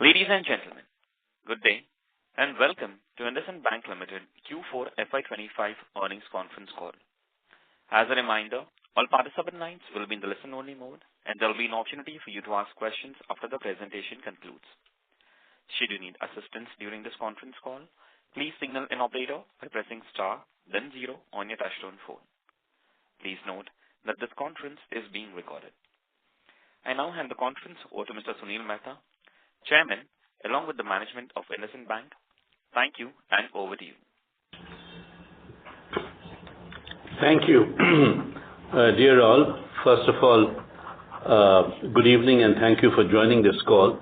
Ladies and gentlemen, good day and welcome to Indusind Bank Limited Q4FY25 earnings conference call. As a reminder, all participant lines will be in the listen-only mode and there will be an opportunity for you to ask questions after the presentation concludes. Should you need assistance during this conference call, please signal an operator by pressing star, then 0 on your touchtone phone. Please note that this conference is being recorded. I now hand the conference over to Mr. Sunil Mehta, Chairman, along with the management of Indusind Bank. Thank you and over to you. Thank you. Dear all, first of all, good evening and thank you for joining this call.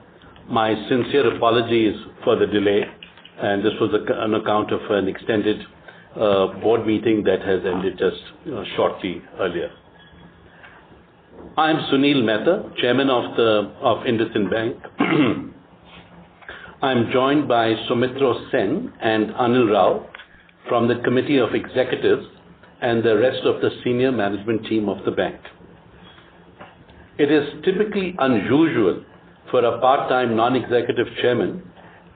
My sincere apologies for the delay, and this was on account of an extended board meeting that has ended just shortly earlier. I am Sunil Mehta, Chairman of Indusind Bank. I am joined by Sumitro Sen and Anil Rao from the Committee of Executives and the rest of the senior management team of the bank. It is typically unusual for a part-time non-executive chairman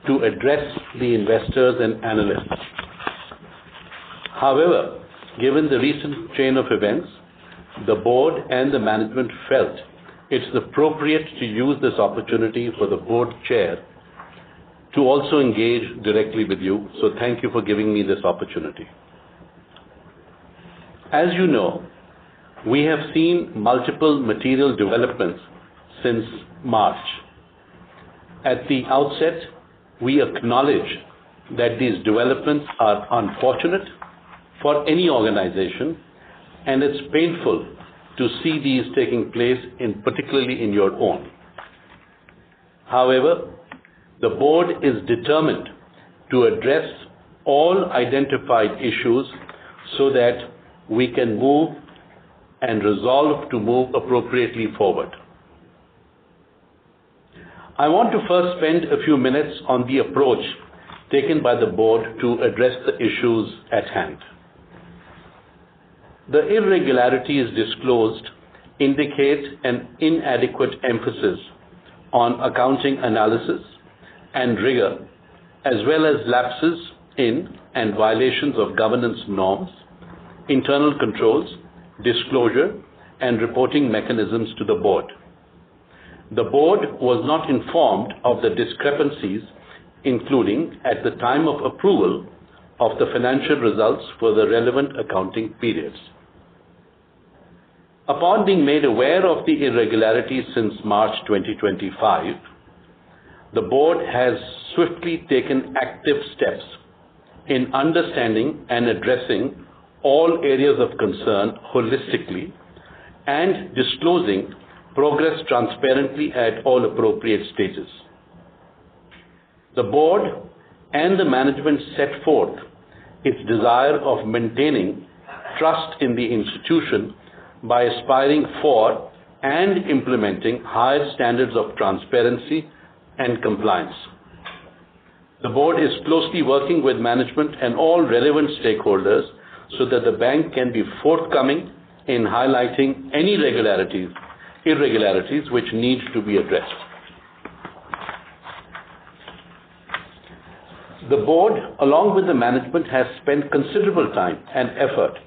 to address the investors and analysts. However, given the recent chain of events, the board and the management felt it's appropriate to use this opportunity for the board chair to also engage directly with you. So thank you for giving me this opportunity. As you know, we have seen multiple material developments since March. At the outset, we acknowledge that these developments are unfortunate for any organization, and it's painful to see these taking place, particularly in your own. However, the board is determined to address all identified issues so that we can move and resolve to move appropriately forward. I want to first spend a few minutes on the approach taken by the board to address the issues at hand. The irregularities disclosed indicate an inadequate emphasis on accounting analysis and rigor, as well as lapses in and violations of governance norms, internal controls, disclosure, and reporting mechanisms to the board. The board was not informed of the discrepancies, including at the time of approval of the financial results for the relevant accounting periods. Upon being made aware of the irregularities since March 2025, the board has swiftly taken active steps in understanding and addressing all areas of concern holistically and disclosing progress transparently at all appropriate stages. The board and the management set forth its desire of maintaining trust in the institution by aspiring for and implementing higher standards of transparency and compliance. The board is closely working with management and all relevant stakeholders so that the bank can be forthcoming in highlighting any irregularities which need to be addressed. The board, along with the management, has spent considerable time and effort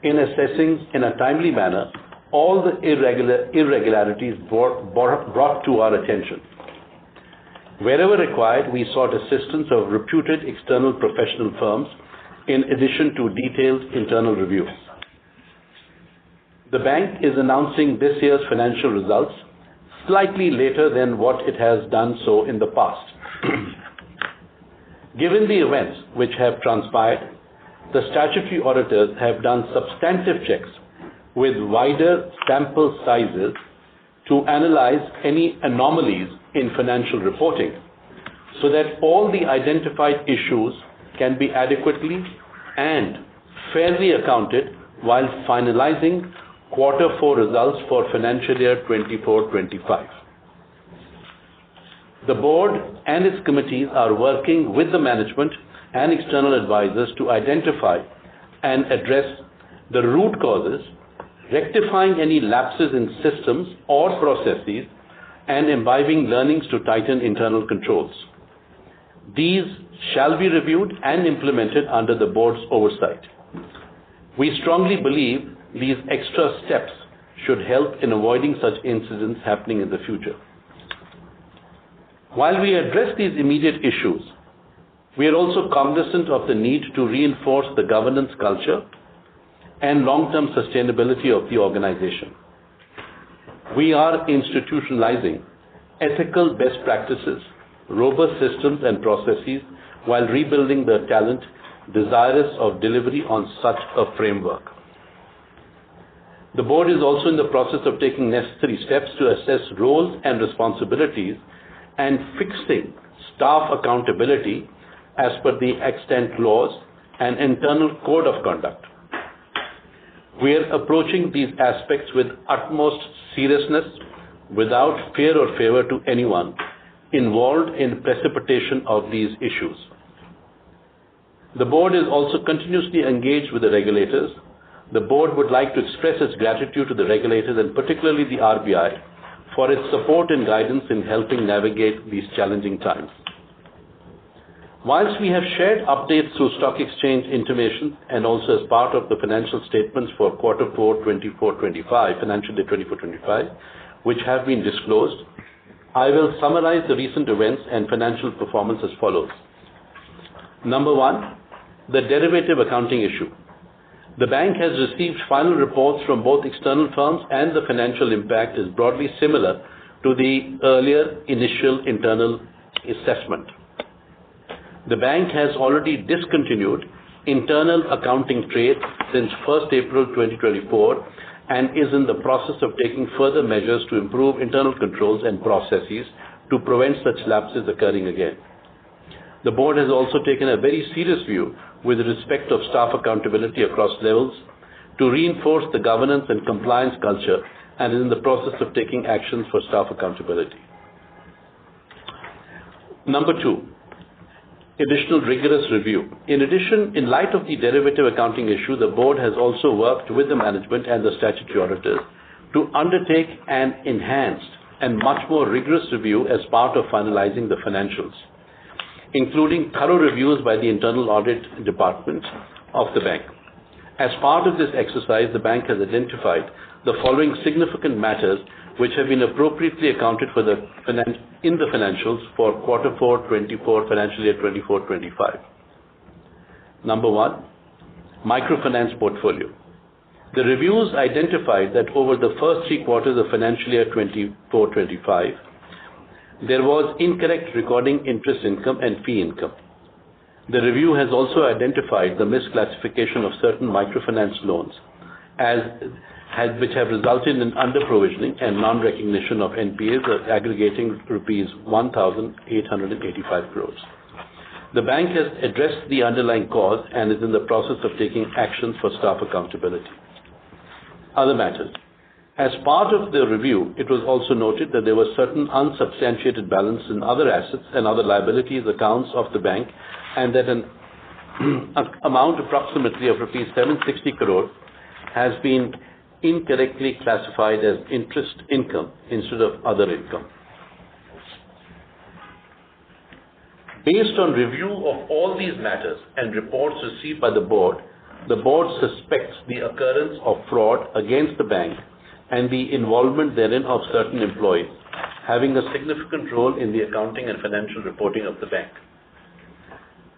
in assessing in a timely manner all the irregularities brought to our attention. Wherever required, we sought assistance of reputed external professional firms in addition to detailed internal reviews. The bank is announcing this year's financial results slightly later than what it has done so in the past. Given the events which have transpired, the statutory auditors have done substantive checks with wider sample sizes to analyze any anomalies in financial reporting so that all the identified issues can be adequately and fairly accounted while finalizing Q4 results for financial year 24-25. The board and its committees are working with the management and external advisors to identify and address the root causes, rectifying any lapses in systems or processes and imbibing learnings to tighten internal controls. These shall be reviewed and implemented under the board's oversight. We strongly believe these extra steps should help in avoiding such incidents happening in the future. While we address these immediate issues, we are also cognizant of the need to reinforce the governance culture and long-term sustainability of the organization. We are institutionalizing ethical best practices, robust systems and processes while rebuilding the talent desirous of delivery on such a framework. The board is also in the process of taking necessary steps to assess roles and responsibilities and fixing staff accountability as per the extant laws and internal code of conduct. We are approaching these aspects with utmost seriousness without fear or favor to anyone involved in precipitation of these issues. The board is also continuously engaged with the regulators. The board would like to express its gratitude to the regulators and particularly the RBI for its support and guidance in helping navigate these challenging times. Whilst we have shared updates through stock exchange intimation and also as part of the financial statements for Q4 24-25, financial year 24-25, which have been disclosed, I will summarize the recent events and financial performance as follows. Number one, the derivative accounting issue. The bank has received final reports from both external firms and the financial impact is broadly similar to the earlier initial internal assessment. The bank has already discontinued internal accounting trade since 1st April 2024 and is in the process of taking further measures to improve internal controls and processes to prevent such lapses occurring again. The board has also taken a very serious view with respect of staff accountability across levels to reinforce the governance and compliance culture and is in the process of taking actions for staff accountability. Number two, additional rigorous review. In addition, in light of the derivative accounting issue, the board has also worked with the management and the statutory auditors to undertake an enhanced and much more rigorous review as part of finalizing the financials, including thorough reviews by the internal audit department of the bank. As part of this exercise, the bank has identified the following significant matters which have been appropriately accounted for in the financials for Q4 24 financial year 24-25. Number one, microfinance portfolio. The reviews identified that over the first 3 quarters of financial year 24-25, there was incorrect recording interest income and fee income. The review has also identified the misclassification of certain microfinance loans which have resulted in under-provisioning and non-recognition of NPAs aggregating rupees 1,885 crores. The bank has addressed the underlying cause and is in the process of taking actions for staff accountability. Other matters. As part of the review, it was also noted that there were certain unsubstantiated balance in other assets and other liabilities accounts of the bank and that an amount approximately of rupees 760 crore has been incorrectly classified as interest income instead of other income. Based on review of all these matters and reports received by the board suspects the occurrence of fraud against the bank and the involvement therein of certain employees, having a significant role in the accounting and financial reporting of the bank.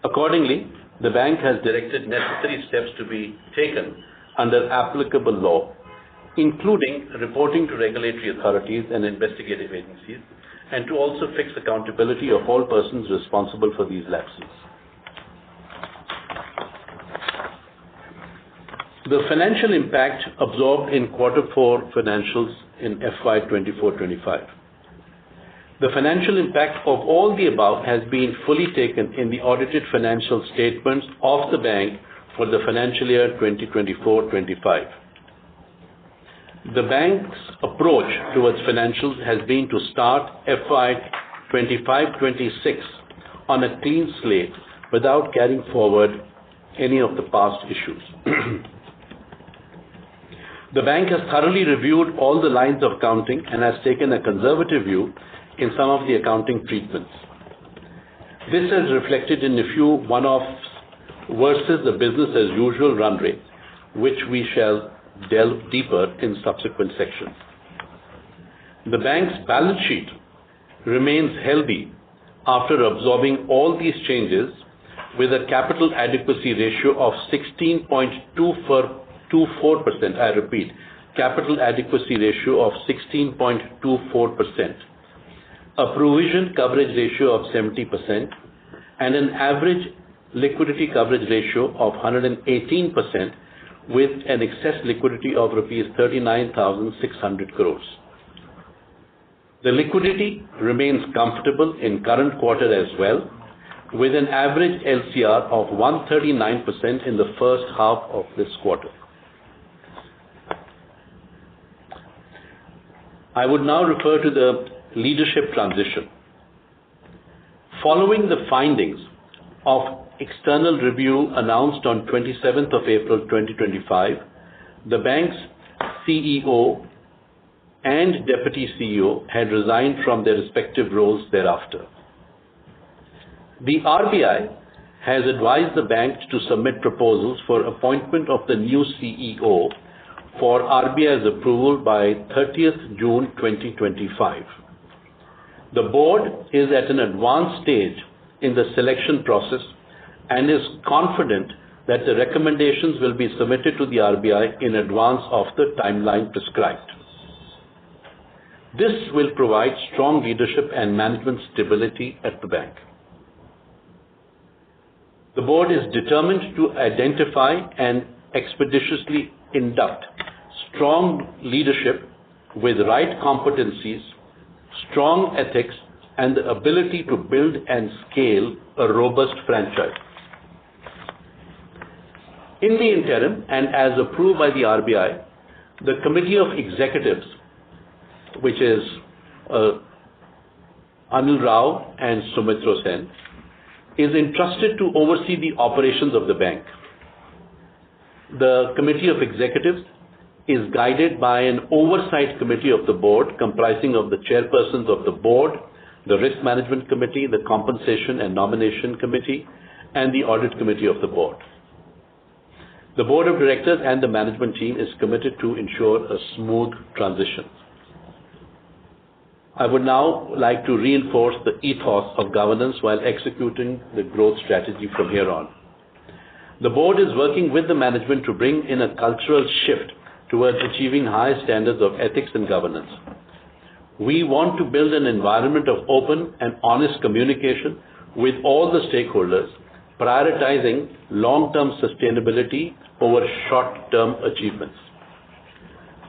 Accordingly, the bank has directed necessary steps to be taken under applicable law, including reporting to regulatory authorities and investigative agencies, and to also fix accountability of all persons responsible for these lapses. The financial impact absorbed in Q4 financials in FY 24-25. The financial impact of all the above has been fully taken in the audited financial statements of the bank for the financial year 2024-25. The bank's approach towards financials has been to start FY 25-26 on a clean slate without carrying forward any of the past issues. The bank has thoroughly reviewed all the lines of accounting and has taken a conservative view in some of the accounting treatments. This is reflected in a few one-offs versus the business as usual run rate, which we shall delve deeper in subsequent sections. The bank's balance sheet remains healthy after absorbing all these changes, with a capital adequacy ratio of 16.24%. I repeat, capital adequacy ratio of 16.24%, a provision coverage ratio of 70%, and an average liquidity coverage ratio of 118%, with an excess liquidity of rupees 39,600 crores. The liquidity remains comfortable in current quarter as well, with an average LCR of 139% in the first half of this quarter. I would now refer to the leadership transition. Following the findings of external review announced on 27th of April 2025, the bank's CEO and Deputy CEO had resigned from their respective roles thereafter. The RBI has advised the bank to submit proposals for appointment of the new CEO for RBI's approval by 30th June 2025. The board is at an advanced stage in the selection process and is confident that the recommendations will be submitted to the RBI in advance of the timeline prescribed. This will provide strong leadership and management stability at the bank. The board is determined to identify and expeditiously induct strong leadership with right competencies, strong ethics, and the ability to build and scale a robust franchise. In the interim, and as approved by the RBI, the Committee of Executives, which is Anil Rao and Sumitra Sen, is entrusted to oversee the operations of the bank. The Committee of Executives is guided by an oversight committee of the board comprising of the chairpersons of the board, the Risk Management Committee, the Compensation and Nomination Committee, and the Audit Committee of the board. The Board of Directors and the management team is committed to ensure a smooth transition. I would now like to reinforce the ethos of governance while executing the growth strategy from here on. The board is working with the management to bring in a cultural shift towards achieving high standards of ethics and governance. We want to build an environment of open and honest communication with all the stakeholders, prioritizing long-term sustainability over short-term achievements.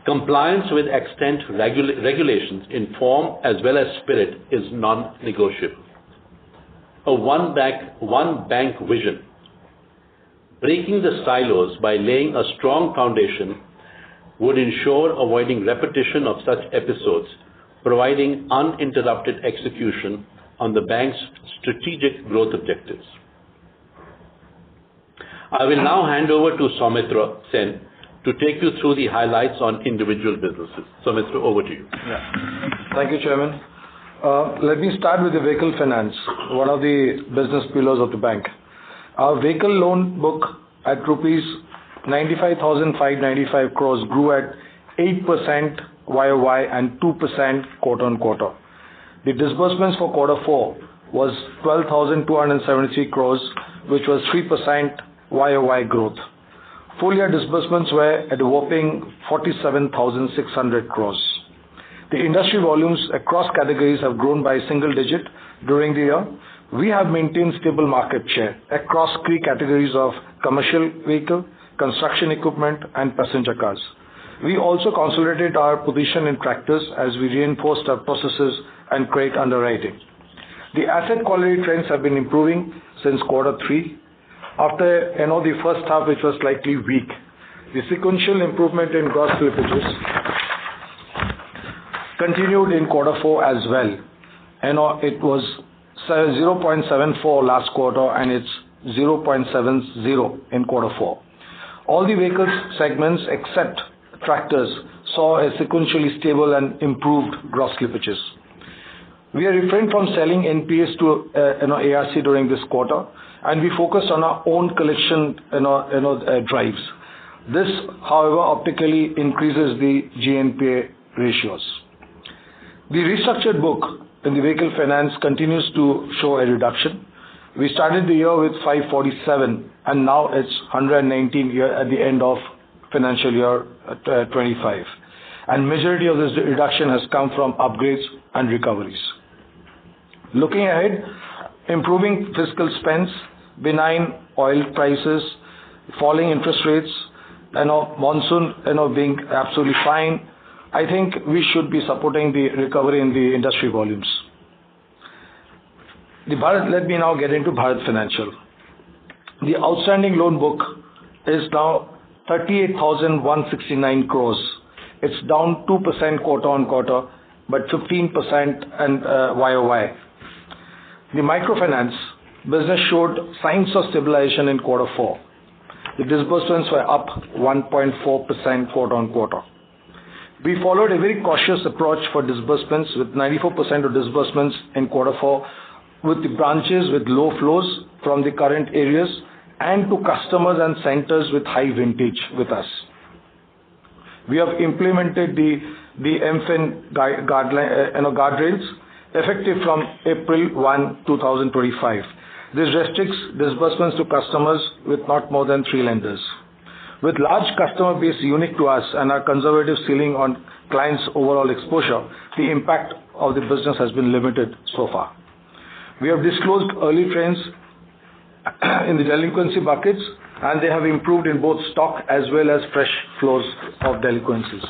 Compliance with extant regulations in form as well as spirit is non-negotiable. A one bank vision, breaking the silos by laying a strong foundation, would ensure avoiding repetition of such episodes, providing uninterrupted execution on the bank's strategic growth objectives. I will now hand over to Soumitra Sen to take you through the highlights on individual businesses. Soumitra, over to you. Yeah. Thank you, Chairman. Let me start with the vehicle finance, one of the business pillars of the bank. Our vehicle loan book at rupees 95,595 crores grew at 8% YOY and 2% quarter-on-quarter. The disbursements for quarter 4 was 12,273 crores, which was 3% YOY growth. Full year disbursements were at a whopping 47,600 crores. The industry volumes across categories have grown by single digit during the year. We have maintained stable market share across key categories of commercial vehicle, construction equipment, and passenger cars. We also consolidated our position in tractors as we reinforced our processes and credit underwriting. The asset quality trends have been improving since quarter 3. After the first half, which was slightly weak, the sequential improvement in gross slippages continued in quarter 4 as well. It was 0.74 last quarter and it's 0.70 in quarter 4. All the vehicles segments except tractors saw a sequentially stable and improved gross slippages. We are refrained from selling NPAs to ARC during this quarter, and we focused on our own collection drives. This, however, optically increases the GNPA ratios. The restructured book in the vehicle finance continues to show a reduction. We started the year with 547 and now it's 119 at the end of financial year 25. And majority of this reduction has come from upgrades and recoveries. Looking ahead, improving fiscal spends, benign oil prices, falling interest rates, monsoon being absolutely fine, I think we should be supporting the recovery in the industry volumes. Let me now get into Bharat Financial. The outstanding loan book is now 38,169 crores. It's down 2% quarter on quarter, but 15% and YOY. The microfinance business showed signs of stabilization in quarter 4. The disbursements were up 1.4% quarter on quarter. We followed a very cautious approach for disbursements with 94% of disbursements in quarter 4 with the branches with low flows from the current areas and to customers and centers with high vintage with us. We have implemented the MFIN guardrails effective from April 1, 2025. This restricts disbursements to customers with not more than 3 lenders. With large customer base unique to us and our conservative ceiling on clients' overall exposure, the impact of the business has been limited so far. We have disclosed early trends in the delinquency buckets and they have improved in both stock as well as fresh flows of delinquencies.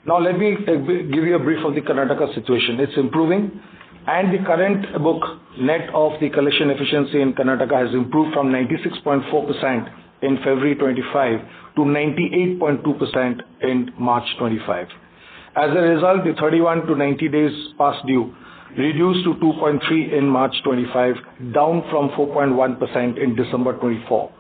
Now let me give you a brief of the Karnataka situation. It's improving and the current book net of the collection efficiency in Karnataka has improved from 96.4% in February 25 to 98.2% in March 25. As a result, the 31 to 90 days past due reduced to 2.3 in March 25, down from 4.1% in December 24.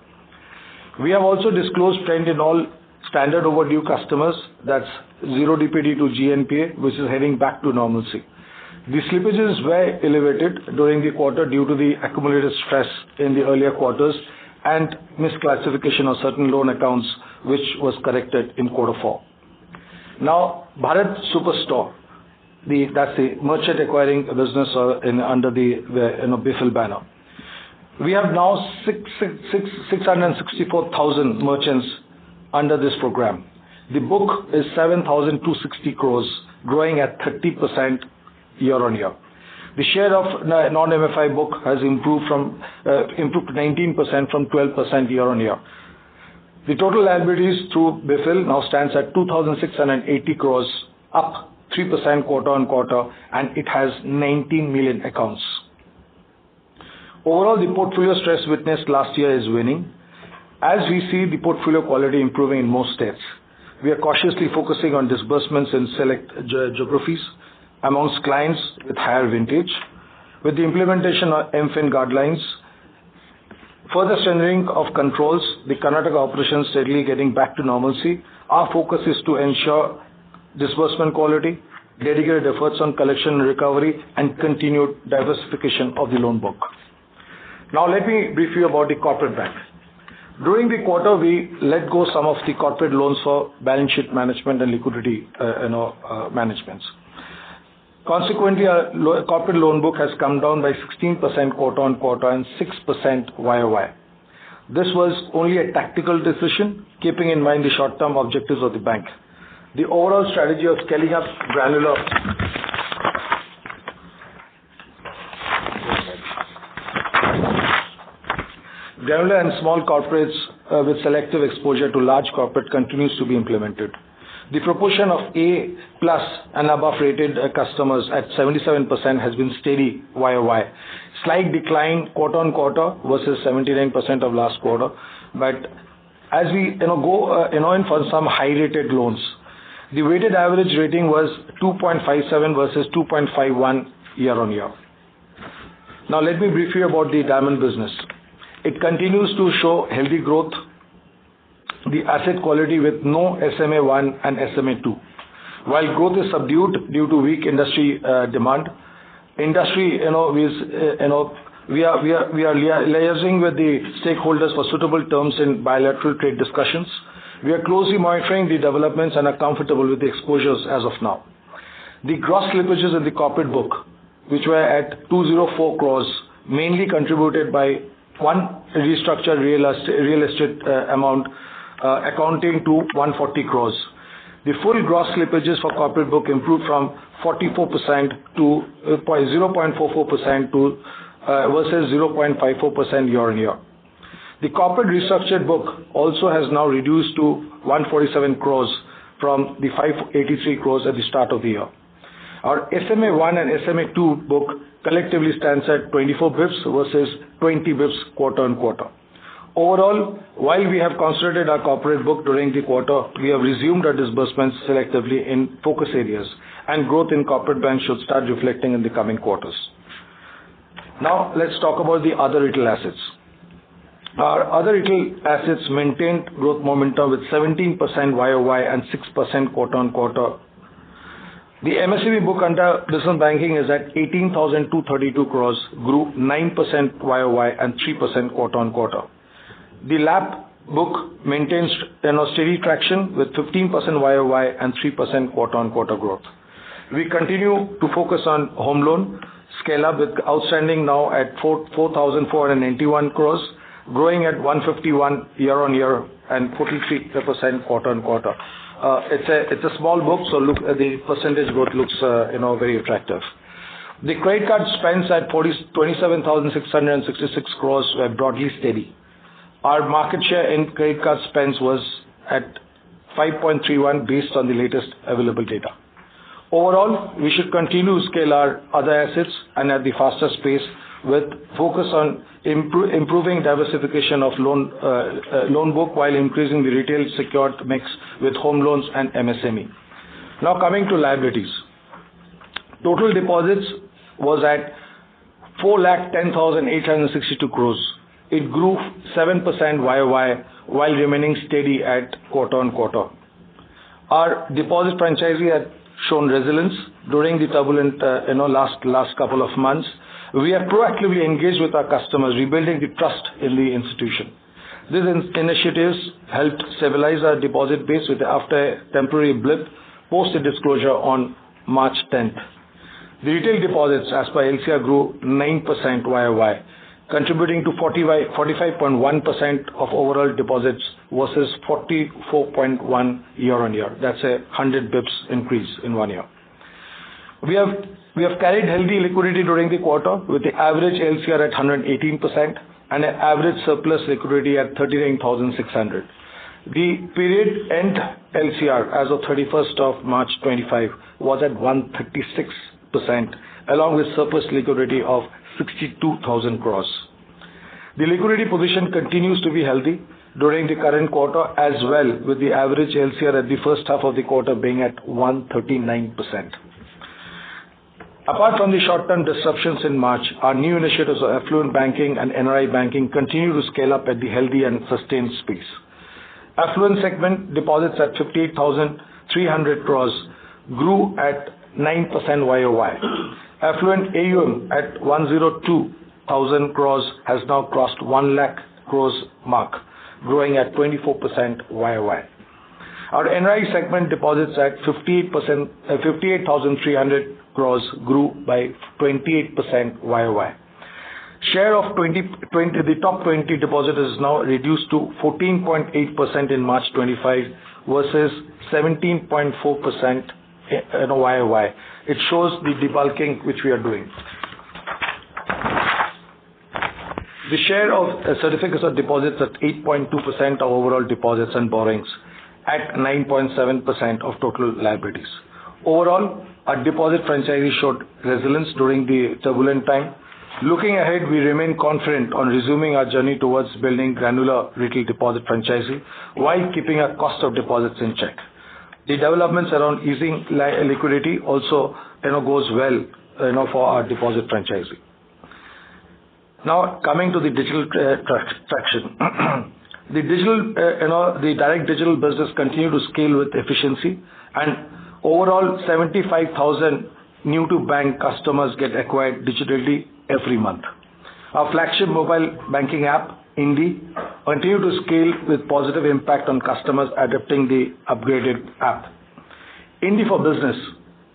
We have also disclosed trend in all standard overdue customers, that's 0 DPD to GNPA, which is heading back to normalcy. The slippages were elevated during the quarter due to the accumulated stress in the earlier quarters and misclassification of certain loan accounts, which was corrected in quarter 4. Now, Bharat Superstore, that's the merchant acquiring business under the BFIL banner. We have now 664,000 merchants under this program. The book is 7,260 crores, growing at 30% year on year. The share of non-MFI book has improved to 19% from 12% year on year. The total liabilities through BFIL now stands at 2,680 crores, up 3% quarter on quarter, and it has 19 million accounts. Overall, the portfolio stress witnessed last year is waning. As we see the portfolio quality improving in most states, we are cautiously focusing on disbursements in select geographies amongst clients with higher vintage. With the implementation of MFIN guidelines, further strengthening of controls, the Karnataka operations steadily getting back to normalcy, our focus is to ensure disbursement quality, dedicated efforts on collection and recovery, and continued diversification of the loan book. Now let me brief you about the corporate bank. During the quarter, we let go some of the corporate loans for balance sheet management and liquidity managements. Consequently, our corporate loan book has come down by 16% quarter on quarter and 6% YOY. This was only a tactical decision, keeping in mind the short-term objectives of the bank. The overall strategy of scaling up granular and small corporates with selective exposure to large corporate continues to be implemented. The proportion of A plus and above rated customers at 77% has been steady YOY. Slight decline quarter on quarter versus 79% of last quarter. But as we go in for some high rated loans, the weighted average rating was 2.57 versus 2.51 year on year. Now let me brief you about the diamond business. It continues to show healthy growth the asset quality with no SMA1 and SMA2. While growth is subdued due to weak industry demand, industry, we are liaising with the stakeholders for suitable terms in bilateral trade discussions. We are closely monitoring the developments and are comfortable with the exposures as of now. The gross slippages in the corporate book, which were at 204 crores, mainly contributed by one restructured real estate amount accounting to 140 crores. The full gross slippages for corporate book improved from 44% to 0.44% to versus 0.54% year on year. The corporate restructured book also has now reduced to 147 crores from the 583 crores at the start of the year. Our SMA1 and SMA2 book collectively stands at 24 bips versus 20 bips quarter on quarter. Overall, while we have concentrated our corporate book during the quarter, we have resumed our disbursements selectively in focus areas, and growth in corporate banks should start reflecting in the coming quarters. Now, let's talk about the other retail assets. Our other retail assets maintained growth momentum with 17% YOY and 6% quarter on quarter. The MSME book under business banking is at 18,232 crores, grew 9% YOY and 3% quarter on quarter. The LAP book maintains steady traction with 15% YOY and 3% quarter on quarter growth. We continue to focus on home loan scale up with outstanding now at 4,491 crores, growing at 151 year on year and 43% quarter on quarter. It's a small book, so look at the percentage growth looks very attractive. The credit card spends at 27,666 crores were broadly steady. Our market share in credit card spends was at 5.31 based on the latest available data. Overall, we should continue to scale our other assets and at the fastest pace with focus on improving diversification of loan book while increasing the retail secured mix with home loans and MSME. Now coming to liabilities. Total deposits was at 4,10,862 crores. It grew 7% YOY while remaining steady at quarter on quarter. Our deposit franchise had shown resilience during the turbulent last couple of months. We are proactively engaged with our customers, rebuilding the trust in the institution. These initiatives helped stabilize our deposit base after a temporary blip post the disclosure on March 10th. The retail deposits as per LCR grew 9% YOY, contributing to 45.1% of overall deposits versus 44.1 year on year. That's a 100 bips increase in 1 year. We have carried healthy liquidity during the quarter with the average LCR at 118% and an average surplus liquidity at 39,600. The period end LCR as of 31st of March 25 was at 136%, along with surplus liquidity of 62,000 crores. The liquidity position continues to be healthy during the current quarter as well, with the average LCR at the first half of the quarter being at 139%. Apart from the short-term disruptions in March, our new initiatives of affluent banking and NRI banking continue to scale up at the healthy and sustained pace. Affluent segment deposits at 58,300 crores grew at 9% YOY. Affluent AUM at 102,000 crores has now crossed 1 lakh crores mark, growing at 24% YOY. Our NRI segment deposits at 58,300 crores grew by 28% YOY. Share of the top 20 depositors is now reduced to 14.8% in March 25 versus 17.4% in YOY. It shows the debulking which we are doing. The share of certificates of deposits at 8.2% of overall deposits and borrowings at 9.7% of total liabilities. Overall, our deposit franchise showed resilience during the turbulent time. Looking ahead, we remain confident on resuming our journey towards building granular retail deposit franchise while keeping our cost of deposits in check. The developments around easing liquidity also goes well for our deposit franchise. Now coming to the digital traction. The the direct digital business continue to scale with efficiency, and overall 75,000 new to bank customers get acquired digitally every month. Our flagship mobile banking app, Indi, continue to scale with positive impact on customers adopting the upgraded app. Indi for Business,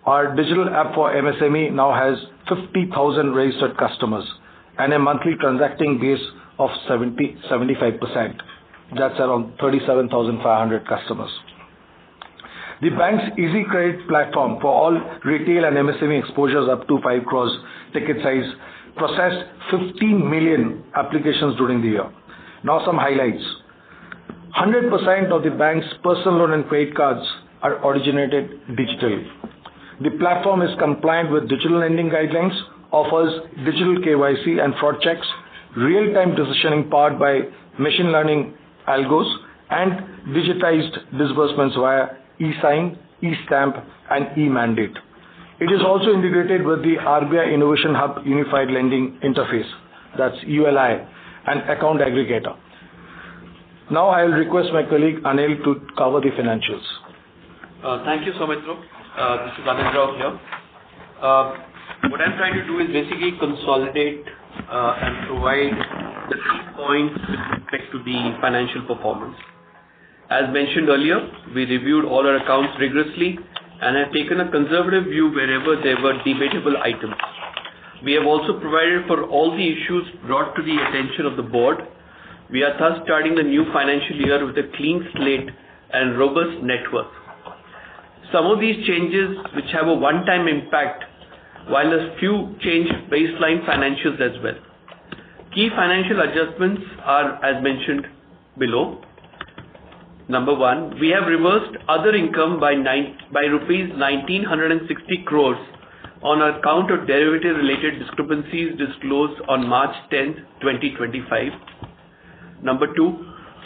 our digital app for MSME, now has 50,000 registered customers and a monthly transacting base of 75%. That's around 37,500 customers. The bank's Easy Credit platform for all retail and MSME exposures up to 5 crores ticket size processed 15 million applications during the year. Now some highlights. 100% of the bank's personal loan and credit cards are originated digitally. The platform is compliant with digital lending guidelines, offers digital KYC and fraud checks, real-time decisioning powered by machine learning algos, and digitized disbursements via e-sign, e-stamp, and e-mandate. It is also integrated with the RBI Innovation Hub Unified Lending Interface, that's ULI, and account aggregator. Now I will request my colleague Anil to cover the financials. Thank you, Soumitra. This is Anil Rao here. What I'm trying to do is basically consolidate and provide the key points with respect to the financial performance. As mentioned earlier, we reviewed all our accounts rigorously and have taken a conservative view wherever there were debatable items. We have also provided for all the issues brought to the attention of the board. We are thus starting the new financial year with a clean slate and robust net worth. Some of these changes which have a one-time impact, while a few change baseline financials as well. Key financial adjustments are as mentioned below. Number one, we have reversed other income by rupees 1960 crores on account of derivative related discrepancies disclosed on March 10th, 2025. Number two,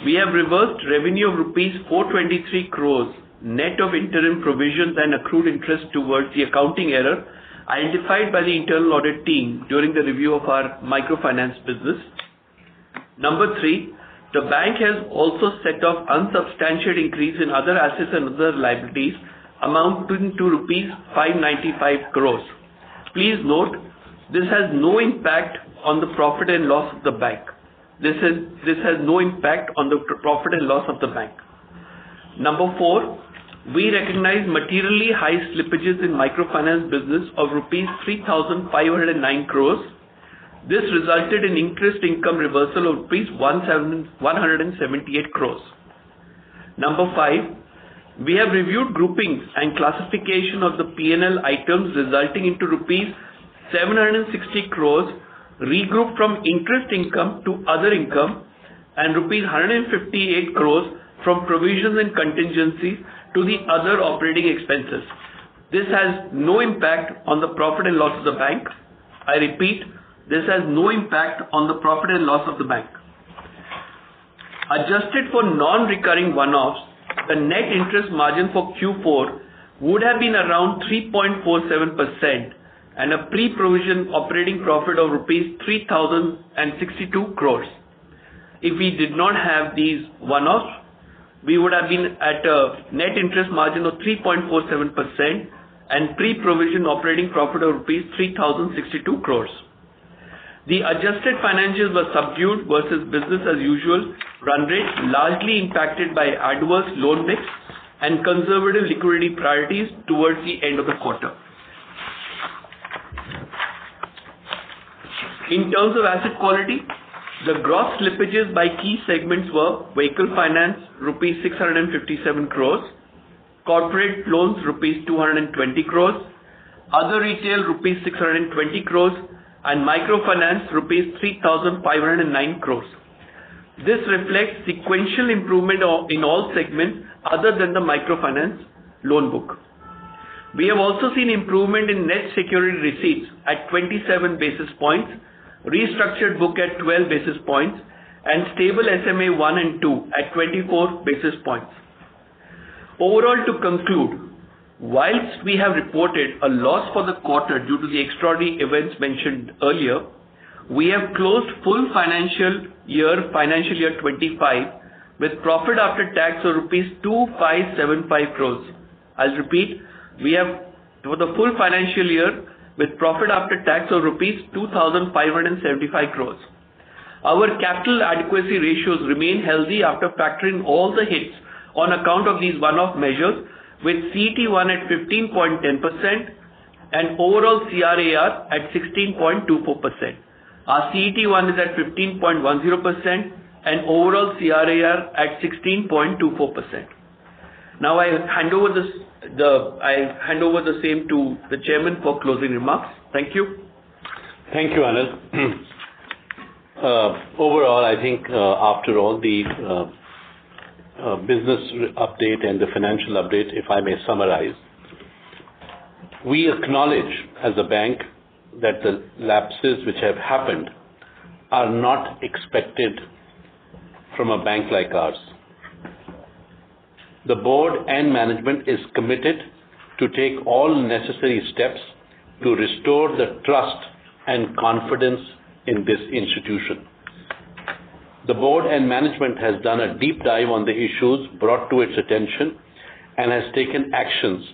we have reversed revenue of rupees 423 crores net of interim provisions and accrued interest towards the accounting error identified by the internal audit team during the review of our microfinance business. Number three, the bank has also set off unsubstantiated increase in other assets and other liabilities amounting to rupees 595 crores. Please note, this has no impact on the profit and loss of the bank. This has no impact on the profit and loss of the bank. Number four, we recognize materially high slippages in microfinance business of rupees 3,509 crores. This resulted in interest income reversal of rupees 178 crores. Number five, we have reviewed groupings and classification of the P&L items resulting into rupees 760 crores regrouped from interest income to other income and rupees 158 crores from provisions and contingencies to the other operating expenses. This has no impact on the profit and loss of the bank. I repeat, this has no impact on the profit and loss of the bank. Adjusted for non-recurring one-offs, the net interest margin for Q4 would have been around 3.47% and a pre-provision operating profit of rupees 3,062 crores. If we did not have these one-offs, we would have been at a net interest margin of 3.47% and pre-provision operating profit of rupees 3,062 crores. The adjusted financials were subdued versus business as usual run rate, largely impacted by adverse loan mix and conservative liquidity priorities towards the end of the quarter. In terms of asset quality, the gross slippages by key segments were vehicle finance, rupees 657 crores, corporate loans, rupees 220 crores, other retail, rupees 620 crores, and microfinance, rupees 3,509 crores. This reflects sequential improvement in all segments other than the microfinance loan book. We have also seen improvement in net security receipts at 27 basis points, restructured book at 12 basis points, and stable SMA 1 and 2 at 24 basis points. Overall, to conclude, whilst we have reported a loss for the quarter due to the extraordinary events mentioned earlier, we have closed full financial year 25 with profit after tax of rupees 2575 crores. I'll repeat, we have for the full financial year with profit after tax of rupees 2575 crores. Our capital adequacy ratios remain healthy after factoring all the hits on account of these one-off measures, with CET1 at 15.10% and overall CRAR at 16.24%. Our CET1 is at 15.10% and overall CRAR at 16.24%. Now I hand over the same to the chairman for closing remarks. Thank you. Thank you, Anil. Overall, I think after all the business update and the financial update, if I may summarize, we acknowledge as a bank that the lapses which have happened are not expected from a bank like ours. The board and management is committed to take all necessary steps to restore the trust and confidence in this institution. The board and management has done a deep dive on the issues brought to its attention and has taken actions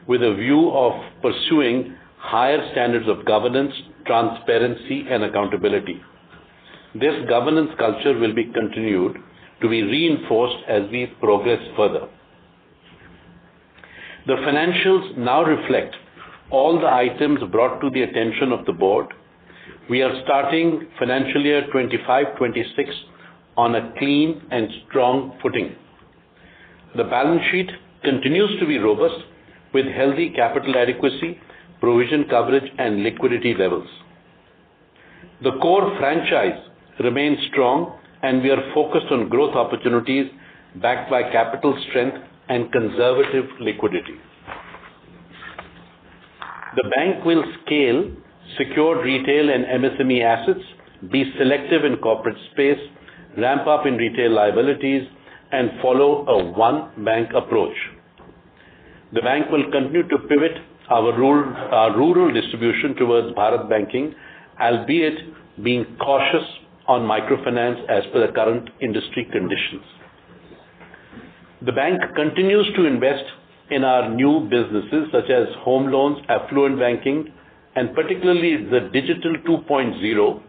with a view of pursuing higher standards of governance, transparency, and accountability. This governance culture will be continued to be reinforced as we progress further. The financials now reflect all the items brought to the attention of the board. We are starting financial year 25-26 on a clean and strong footing. The balance sheet continues to be robust with healthy capital adequacy, provision coverage, and liquidity levels. The core franchise remains strong, and we are focused on growth opportunities backed by capital strength and conservative liquidity. The bank will scale secured retail and MSME assets, be selective in corporate space, ramp up in retail liabilities, and follow a one-bank approach. The bank will continue to pivot our rural distribution towards Bharat banking, albeit being cautious on microfinance as per the current industry conditions. The bank continues to invest in our new businesses such as home loans, affluent banking, and particularly the digital 2.0,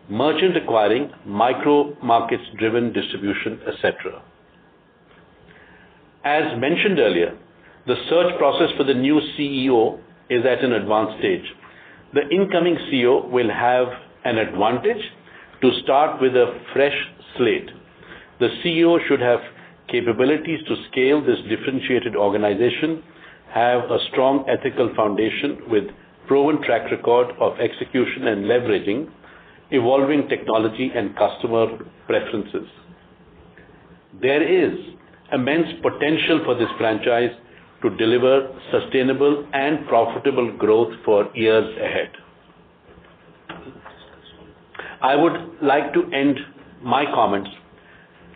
merchant acquiring, micro markets driven distribution, etc. As mentioned earlier, the search process for the new CEO is at an advanced stage. The incoming CEO will have an advantage to start with a fresh slate. The CEO should have capabilities to scale this differentiated organization, have a strong ethical foundation with proven track record of execution and leveraging evolving technology and customer preferences. There is immense potential for this franchise to deliver sustainable and profitable growth for years ahead. I would like to end my comments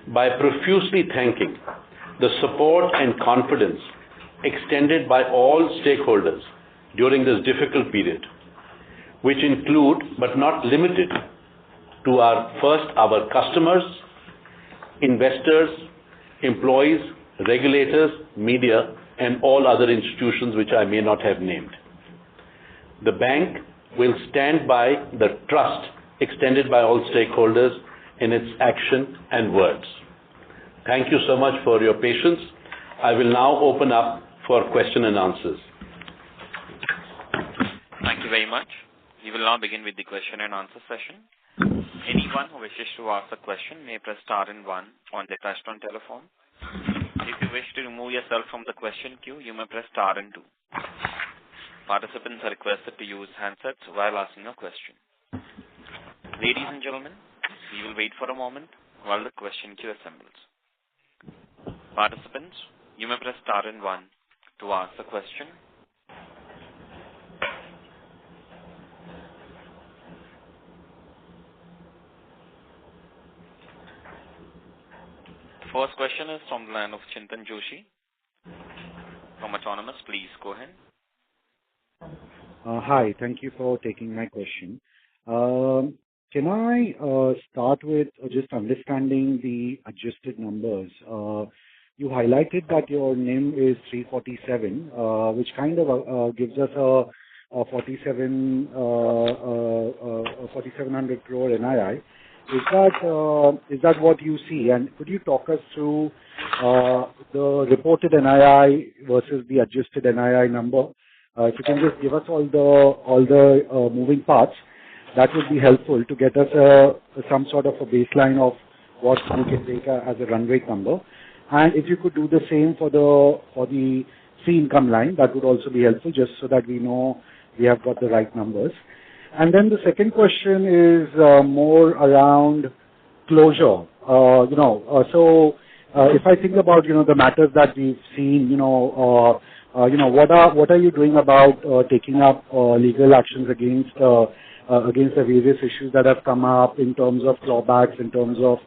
by profusely thanking the support and confidence extended by all stakeholders during this difficult period, which include but not limited to our customers, investors, employees, regulators, media, and all other institutions which I may not have named. The bank will stand by the trust extended by all stakeholders in its action and words. Thank you so much for your patience. I will now open up for question and answers. Thank you very much. We will now begin with the question and answer session. Anyone who wishes to ask a question may press star and one on their touchtone telephone. If you wish to remove yourself from the question queue, you may press star and two. Participants are requested to use handsets while asking a question. Ladies and gentlemen, we will wait for a moment while the question queue assembles. Participants, you may press star and one to ask the question. First question is from the line of Chintan Joshi from Autonomous. Please go ahead. Hi, thank you for taking my question. Can I start with just understanding the adjusted numbers? You highlighted that your NIM is 347, which kind of gives us a 4,700 crore NII. Is that what you see? And could you talk us through the reported NII versus the adjusted NII number? If you can just give us all the moving parts, that would be helpful to get us some sort of a baseline of what we can take as a run rate number. And if you could do the same for the fee income line, that would also be helpful, just so that we know we have got the right numbers. And then the second question is more around closure. So if I think about the matters that we've seen, what are you doing about taking up legal actions against the various issues that have come up in terms of clawbacks, in terms of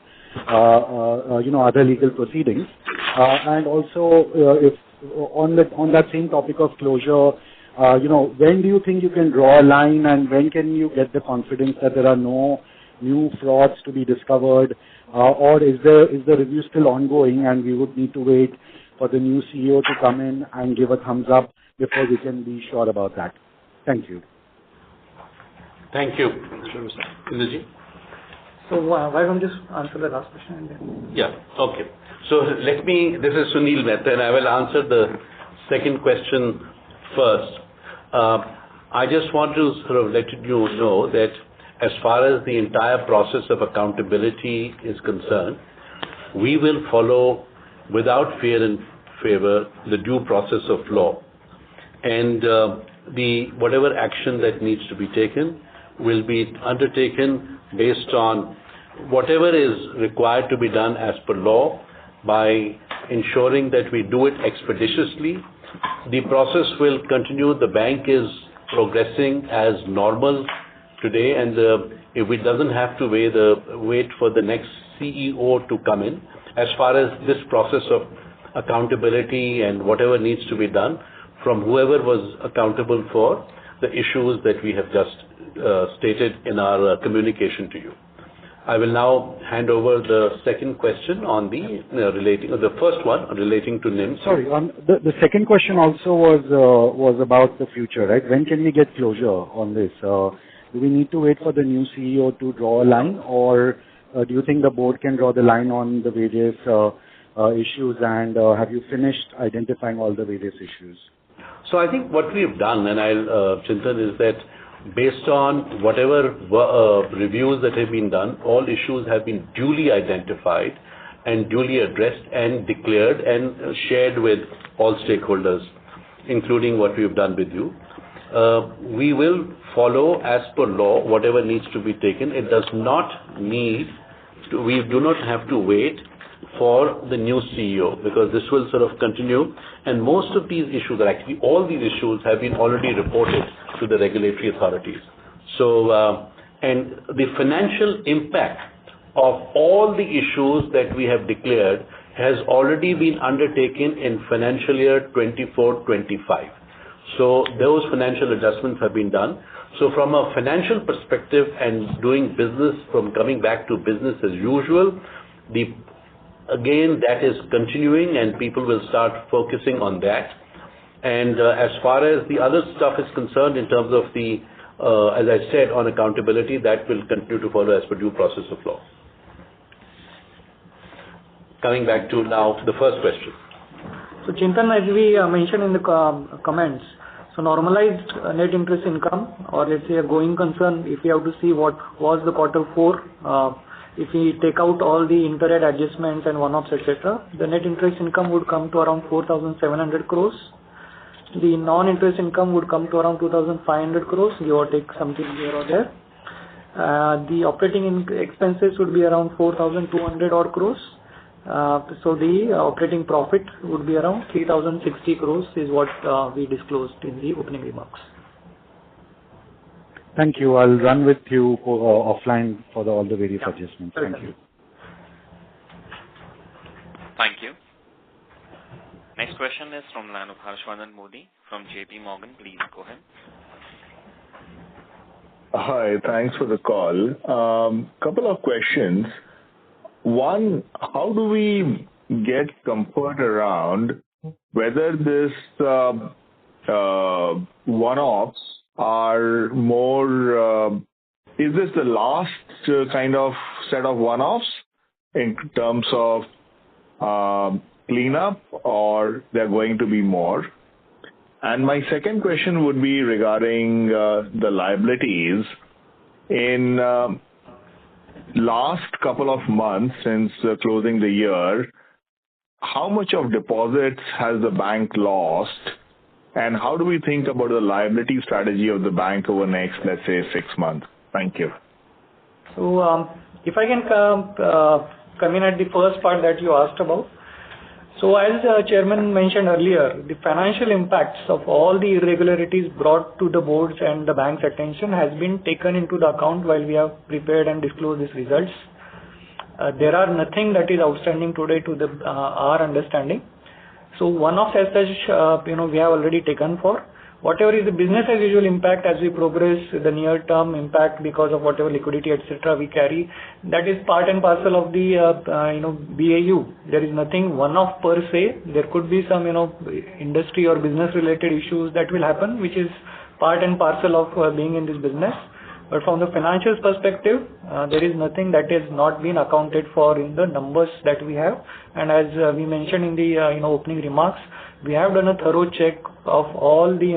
other legal proceedings, and also if on that same topic of closure, when do you think you can draw a line, and when can you get the confidence that there are no new frauds to be discovered, or is the review still ongoing and we would need to wait for the new CEO to come in and give a thumbs up before we can be sure about that? Thank you. Thank you. Indusind? So why don't you just answer the last question and then? Yeah, okay. So this is Sunil Mehta, and I will answer the second question first. I just want to sort of let you know that as far as the entire process of accountability is concerned, we will follow without fear and favor the due process of law. And whatever action that needs to be taken will be undertaken based on whatever is required to be done as per law, by ensuring that we do it expeditiously. The process will continue. The bank is progressing as normal today, and if it doesn't have to wait for the next CEO to come in, as far as this process of accountability and whatever needs to be done from whoever was accountable for the issues that we have just stated in our communication to you. I will now hand over the second question on the first one relating to NIM. Sorry, on the second question also was about the future, right? When can we get closure on this? Do we need to wait for the new CEO to draw a line, or do you think the board can draw the line on the various issues, and have you finished identifying all the various issues? So I think what we have done, and Chintan, is that based on whatever reviews that have been done, all issues have been duly identified and duly addressed and declared and shared with all stakeholders, including what we have done with you. We will follow as per law whatever needs to be taken. It does not we do not have to wait for the new CEO, because this will sort of continue, and most of these issues, or actually all these issues, have been already reported to the regulatory authorities. So, and the financial impact of all the issues that we have declared has already been undertaken in financial year 24-25. So those financial adjustments have been done. So from a financial perspective and doing business, from coming back to business as usual, again, that is continuing, and people will start focusing on that. And as far as the other stuff is concerned, in terms of as I said, on accountability, that will continue to follow as per due process of law. Coming back to now the first question. So Chintan, as we mentioned in the comments, so normalized net interest income, or let's say a going concern, if we have to see what was the Q4, if we take out all the inter-head adjustments and one-offs, etc., the net interest income would come to around 4,700 crores. The non-interest income would come to around 2,500 crores, give or take something here or there. The operating expenses would be around 4,200 odd crores. So the operating profit would be around 3,060 crores is what we disclosed in the opening remarks. Thank you. I'll run with you offline for all the various adjustments. Thank you. Thank you. Next question is from line of Harshvardhan Modi from JP Morgan. Please go ahead. Hi, thanks for the call. Couple of questions. One, how do we get comfort around whether this one-offs are more, is this the last kind of set of one-offs in terms of cleanup, or there are going to be more? And my second question would be regarding the liabilities. In last couple of months since closing the year, how much of deposits has the bank lost, and how do we think about the liability strategy of the bank over the next, let's say, 6 months? Thank you. So, if I can come in at the first part that you asked about. So, as Chairman mentioned earlier, the financial impacts of all the irregularities brought to the board's and the bank's attention has been taken into the account while we have prepared and disclosed these results. There are nothing that is outstanding today to our understanding. So, one-off as such, we have already taken for. Whatever is the business as usual impact as we progress, the near-term impact because of whatever liquidity, etc. we carry, that is part and parcel of the, BAU. There is nothing one-off per se. There could be some, industry or business-related issues that will happen, which is part and parcel of being in this business. But from the financials perspective, there is nothing that has not been accounted for in the numbers that we have. And as we mentioned in the, opening remarks, we have done a thorough check of all the,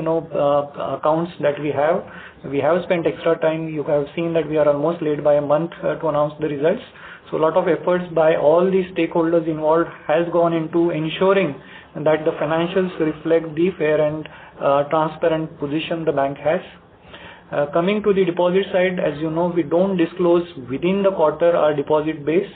accounts that we have. We have spent extra time. You have seen that we are almost late by a month to announce the results. So a lot of efforts by all the stakeholders involved has gone into ensuring that the financials reflect the fair and transparent position the bank has. Coming to the deposit side, as you know, we don't disclose within the quarter our deposit base.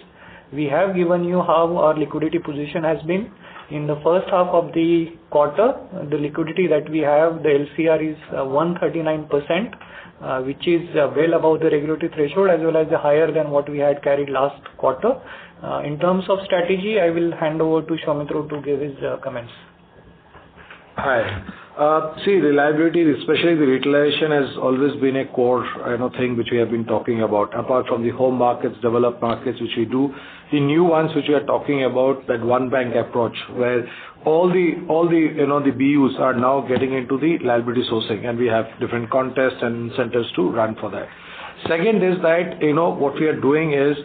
We have given you how our liquidity position has been. In the first half of the quarter, the liquidity that we have, the LCR is 139%, which is well above the regulatory threshold as well as higher than what we had carried last quarter. In terms of strategy, I will hand over to Soumitra to give his comments. Hi. See, reliability, especially the retailization, has always been a core, thing which we have been talking about. Apart from the home markets, developed markets, which we do, the new ones which we are talking about, that one bank approach, where all the the BUs are now getting into the liability sourcing, and we have different contests and incentives to run for that. Second is that what we are doing is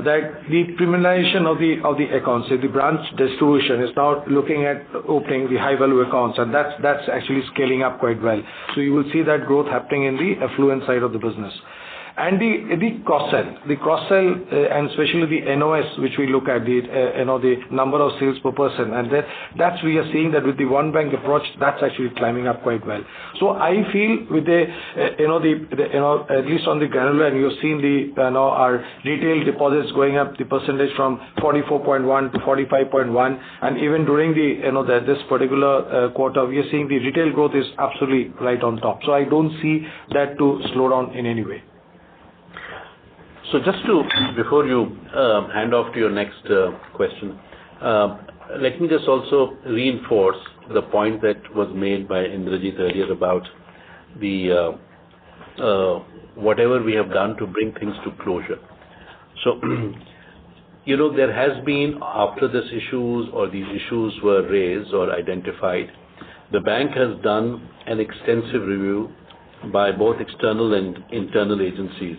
that the premiumization of the accounts, the branch distribution is now looking at opening the high value accounts, and that's actually scaling up quite well. So you will see that growth happening in the affluent side of the business. And the cross-sell, and especially the NOS, which we look at, the number of sales per person, and that's we are seeing that with the one bank approach, that's actually climbing up quite well. So I feel with at least on the granular, and you've seen our retail deposits going up the percentage from 44.1 to 45.1, and even during this particular quarter, we are seeing the retail growth is absolutely right on top. So I don't see that to slow down in any way. So just before you hand off to your next question, let me just also reinforce the point that was made by Indrajit earlier about the whatever we have done to bring things to closure. So, there has been, after these issues were raised or identified, the bank has done an extensive review by both external and internal agencies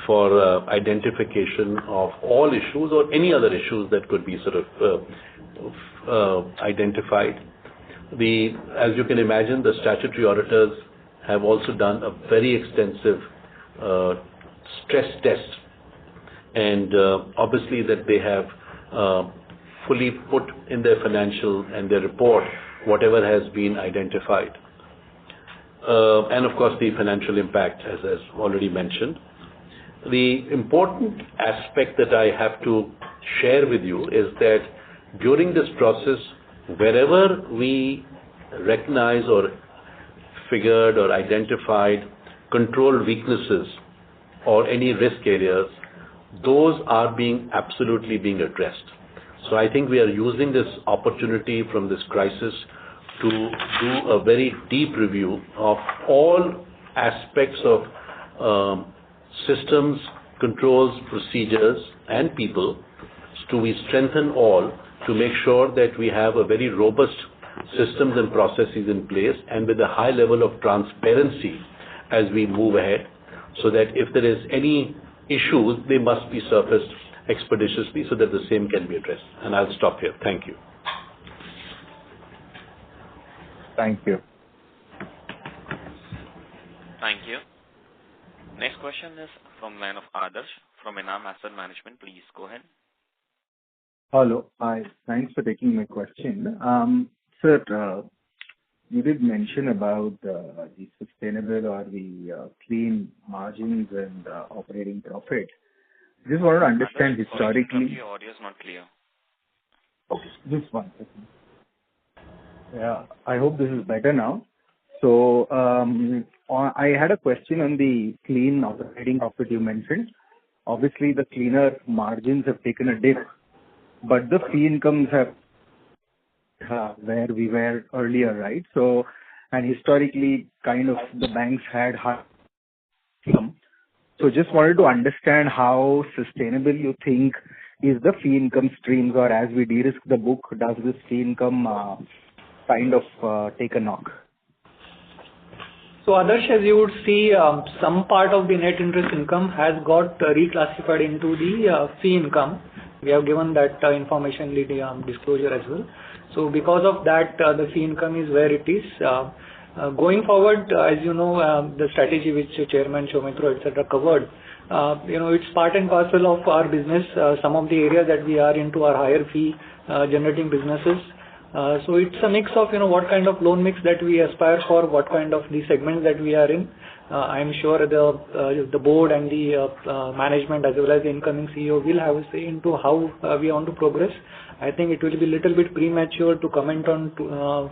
for identification of all issues or any other issues that could be sort of identified. As you can imagine, the statutory auditors have also done a very extensive stress test, and obviously that they have fully put in their financial and their report whatever has been identified. And of course the financial impact, as already mentioned. The important aspect that I have to share with you is that during this process, wherever we recognize or figured or identified control weaknesses or any risk areas, those are absolutely being addressed. So I think we are using this opportunity from this crisis to do a very deep review of all aspects of systems, controls, procedures, and people to we strengthen all to make sure that we have a very robust systems and processes in place and with a high level of transparency as we move ahead, so that if there is any issues, they must be surfaced expeditiously so that the same can be addressed. And I'll stop here. Thank you. Thank you. Thank you. Next question is from line of Adarsh from Enam Asset Management. Please go ahead. Hello. Hi. Thanks for taking my question. Sir, you did mention about the sustainable or the clean margins and operating profit. Just wanted to understand Adarsh, historically. Your audio is not clear. Okay, just 1 second. Yeah, I hope this is better now. So, I had a question on the clean operating profit you mentioned. Obviously, the cleaner margins have taken a dip, but the fee incomes have where we were earlier, right? So, and historically, kind of the banks had high income. So, just wanted to understand how sustainable you think is the fee income streams, or as we de-risk the book, does this fee income kind of take a knock? So Adarsh, as you would see, some part of the net interest income has got reclassified into the fee income. We have given that information in the disclosure as well. So because of that, the fee income is where it is. Going forward, as you know, the strategy which Chairman Soumitra, etc. covered, it's part and parcel of our business. Some of the areas that we are into are higher fee generating businesses. So it's a mix of what kind of loan mix that we aspire for, what kind of the segments that we are in. I'm sure the board and the management as well as the incoming CEO will have a say into how we want to progress. I think it will be a little bit premature to comment on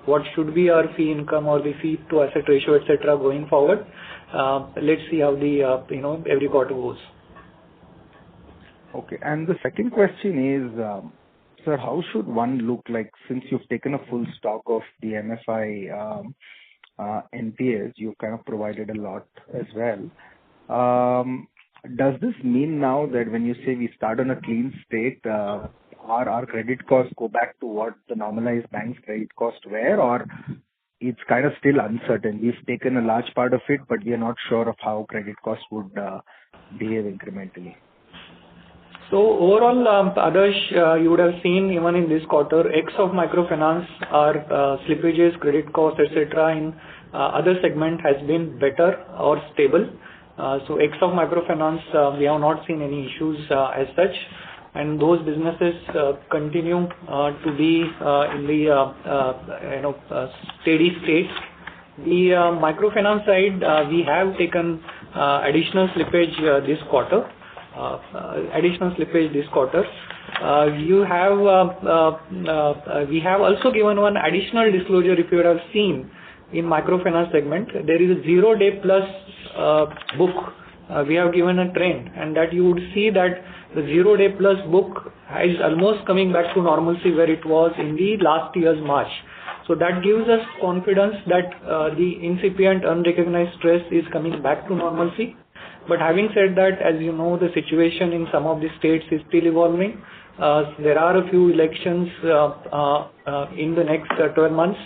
what should be our fee income or the fee to asset ratio, etc. going forward. Let's see how the every quarter goes. Okay, and the second question is, sir, how should one look like, since you've taken a full stock of the MFI NPAs, you've kind of provided a lot as well. Does this mean now that when you say we start on a clean state, our credit costs go back to what the normalized bank's credit costs were, or it's kind of still uncertain? We've taken a large part of it, but we are not sure of how credit costs would behave incrementally. So overall, Adarsh, you would have seen even in this quarter, X of microfinance, our slippages, credit costs, etc. in other segment has been better or stable. So X of microfinance, we have not seen any issues as such, and those businesses continue to be in the steady state. The microfinance side, we have taken additional slippage this quarter. We have also given one additional disclosure. If you would have seen in microfinance segment, there is a 0-day plus book. We have given a trend, and that you would see that the 0-day plus book is almost coming back to normalcy where it was in the last year's March. So that gives us confidence that the incipient unrecognized stress is coming back to normalcy. But having said that, as you know, the situation in some of the states is still evolving. There are a few elections in the next 12 months.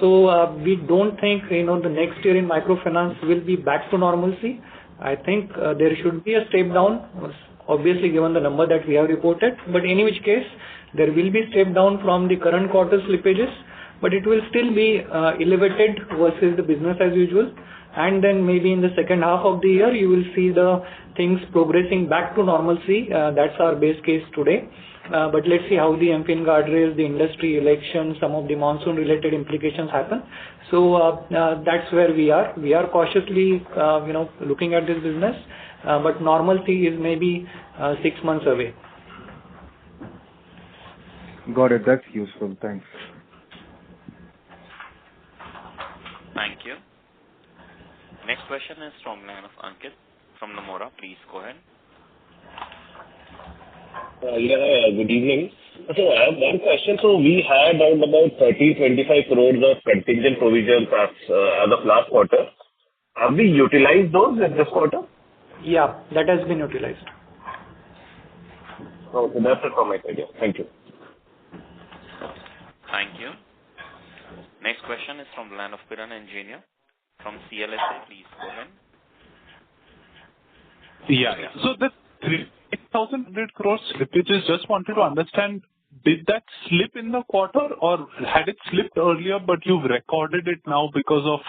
So we don't think the next year in microfinance will be back to normalcy. I think there should be a step down, obviously given the number that we have reported. But in which case, there will be step down from the current quarter slippages, but it will still be elevated versus the business as usual. And then maybe in the second half of the year, you will see the things progressing back to normalcy. That's our base case today. But let's see how the MFIN guardrails, the industry elections, some of the monsoon-related implications happen. So that's where we are. We are cautiously, looking at this business, but normalcy is maybe 6 months away. Got it. That's useful. Thanks. Thank you. Next question is from line of Ankit from Nomura. Please go ahead. Good evening. So I have one question. So we had about 30-25 crores of contingent provisions as of last quarter. Have we utilized those in this quarter? Yeah, that has been utilized. Okay, that's it from my side. Yeah. Thank you. Thank you. Next question is from the line of Piran Engineer from CLSA. Please go ahead. Yeah. So the 3,100 crore slippages, just wanted to understand, did that slip in the quarter or had it slipped earlier, but you've recorded it now because of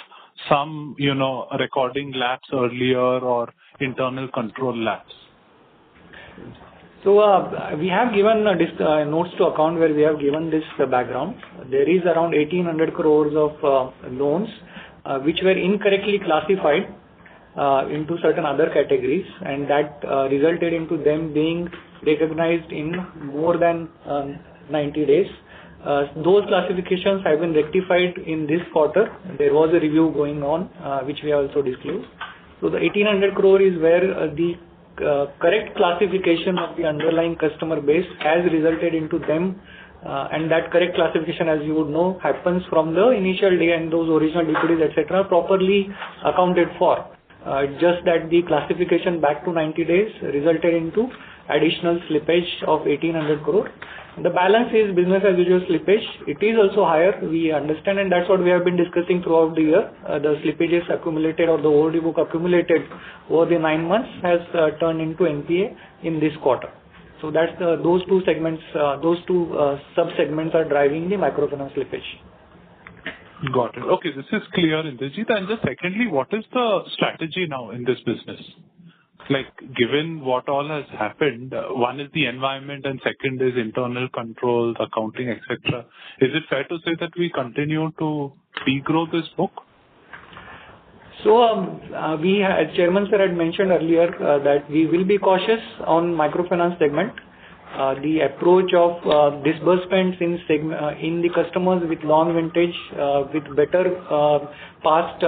some, recording lapse earlier or internal control lapse? So we have given notes to account where we have given this background. There is around 1,800 crores of loans which were incorrectly classified into certain other categories, and that resulted into them being recognized in more than 90 days. Those classifications have been rectified in this quarter. There was a review going on which we also disclosed. So the 1,800 crore is where the correct classification of the underlying customer base has resulted into them, and that correct classification, as you would know, happens from the initial day, and those original DPDs, etc., properly accounted for. Just that the classification back to 90 days resulted into additional slippage of 1,800 crore. The balance is business as usual slippage. It is also higher, we understand, and that's what we have been discussing throughout the year. The slippages accumulated or the overdue book accumulated over the 9 months has turned into NPA in this quarter. So that's those two segments, sub-segments are driving the microfinance slippage. Got it. Okay, this is clear, Indrajit. And just secondly, what is the strategy now in this business? Like, given what all has happened, one is the environment and second is internal controls, accounting, etc. Is it fair to say that we continue to degrow this book? So, as Chairman Sir had mentioned earlier, that we will be cautious on microfinance segment. The approach of disbursements in the customers with long vintage, with better past